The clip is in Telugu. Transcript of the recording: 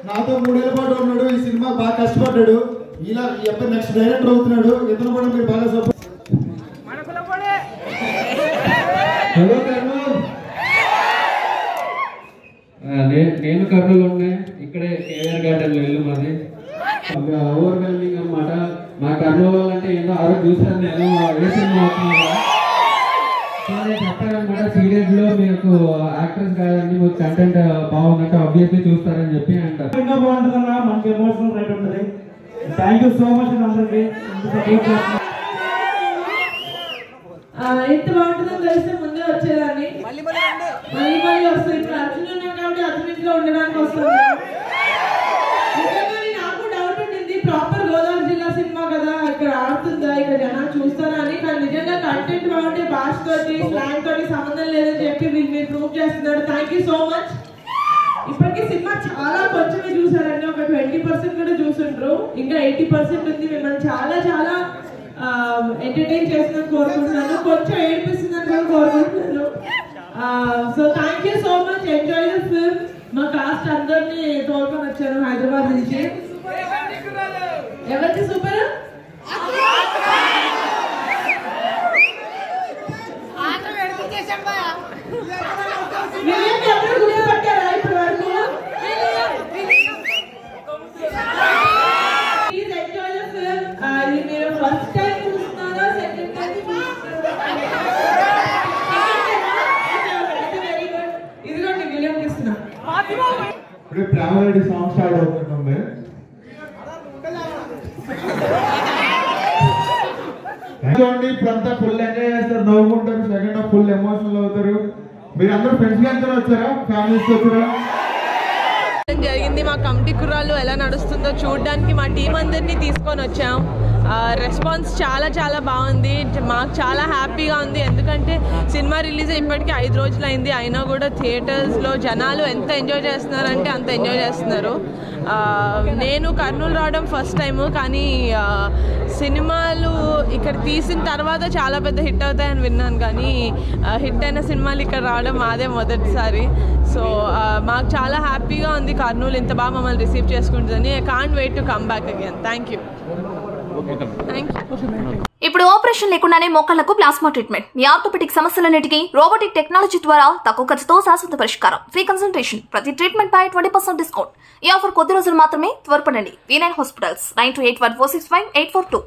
నాతో 3 ఏళ్ల పాటు ఉన్నాడు. ఈ సినిమా బాగా కష్టపడ్డాడు. ఇలా ఎప్పుడు నెక్స్ట్ డైరెక్టర్ అవుతున్నాడు. ఇతను కూడా మీరు బాగా సపోర్ట్. నేను కర్నూలు ఉన్నాయి. ఇక్కడే కేఆర్ గార్డెన్లో ఇల్లు మాది. ఓవర్వెల్మింగ్ అనమాట. మా కర్నూలు అంటే ఏదో ఆ రోజు చూసాను నేను ఏ సినిమా అవుతున్నాను. చెప్పారనమాట సీరియస్ లో మీకు యాక్టర్స్ కాదండి, మీకు కంటెంట్ బాగున్నట్టు ఆబ్వియస్లీ చూస్తారని చెప్పి అంటారు. ఇంకా బాగుంటుందన్నా, మనకి ఎమోషనల్ రైట్ ఉంటుంది. థ్యాంక్ యూ సో మచ్ అందరికి. ఎంత బాగుంటుందో తెలిస్తే ముందే వచ్చేదాన్ని. మళ్ళీ వస్తుంది. ఇప్పుడు అర్జున్ ఉన్నాం కాబట్టి అర్జున్ ఇంట్లో ఉండడానికి వస్తుంది. నాకు డౌట్ ఉండింది, ప్రాపర్ గోదావరి జిల్లా సినిమా కదా, ఇక్కడ ఆడుతుందా, ఇక్కడ జనాలు చూస్తారా అని. కానీ నిజంగా కంటెంట్ బాగుంటే భాష తోటి స్లాంగ్ తోటి సంబంధం లేదని చెప్పి మీరు ప్రూవ్ చేస్తున్నారు. Thank you so much. ఇప్పటికీ సినిమా చాలా కొంచెమే చూసారండి, ఒక 20% కూడా చూసుంటారు. ఇంకా 80% ఉంది. మిమ్మల్ని చాలా చాలా ఎంటర్టైన్ చేస్తుందని కోరుకుంటున్నాను, కొంచెం ఏడిపిస్తుందని కూడా కోరుకుంటున్నాను. So thank you so much. Enjoy the film. మా కాస్ట్ అందరినీ తోడుకొని వచ్చాను హైదరాబాద్ నుంచి. ఎవరికి సూపర్? గుర్తుపట్టారా ఇప్పుడు వరకు? Please enjoy the film. ఇది మీరు ఫస్ట్ టైం చూస్తున్నారా, సెకండ్ టైం చూస్తున్నారా? Very good. ఇదిగోండి విలియం ఇస్తున్నా. ఇప్పుడు ప్రేమరెడ్డి సాంగ్ స్టార్ట్ అవుతుంది. ఇప్పుడంతా ఫుల్ ఎంజాయ్ చేస్తారు, నవ్వుకుంటారు. సెకండ్ హాఫ్ ఫుల్ ఎమోషనల్ అవుతారు. మీరు అందరూ ఫ్రెండ్స్ గా వచ్చారా, ఫ్యామిలీస్ వచ్చారా? జరిగింది. మా కమిటీ కుర్రాళ్ళు ఎలా నడుస్తుందో చూడడానికి మా టీం అందరినీ తీసుకొని వచ్చాం. రెస్పాన్స్ చాలా చాలా బాగుంది. మాకు చాలా హ్యాపీగా ఉంది. ఎందుకంటే సినిమా రిలీజ్ ఇప్పటికీ 5 రోజులు అయింది. అయినా కూడా థియేటర్స్లో జనాలు ఎంత ఎంజాయ్ చేస్తున్నారంటే అంత ఎంజాయ్ చేస్తున్నారు. నేను కర్నూలు రావడం ఫస్ట్ టైము, కానీ సినిమాలు ఇక్కడ తీసిన తర్వాత చాలా పెద్ద హిట్ అవుతాయని విన్నాను. కానీ హిట్ అయిన సినిమాలు ఇక్కడ రావడం మాదే మొదటిసారి. సో మాకు చాలా హ్యాపీగా ఉంది కర్నూలు ఇంత బాగా మమ్మల్ని రిసీవ్ చేసుకుంటుందని. I can't wait to come back again. Thank you. ఇప్పుడు ఆపరేషన్ లేకుండానే మోకాళ్లకు ప్లాస్మా ట్రీట్మెంట్. మీ ఆర్థోపెడిక్ సమస్యలన్నిటికీ రోబోటిక్ టెక్నాలజీ ద్వారా తక్కువ ఖర్చుతో శాశ్వత పరిష్కారం. Free consultation. ప్రతి ట్రీట్మెంట్ పై 20% డిస్కౌంట్. ఈ ఆఫర్ కొద్ది రోజులు మాత్రమే. త్వరపడండి. V9 hospitals 9281465842.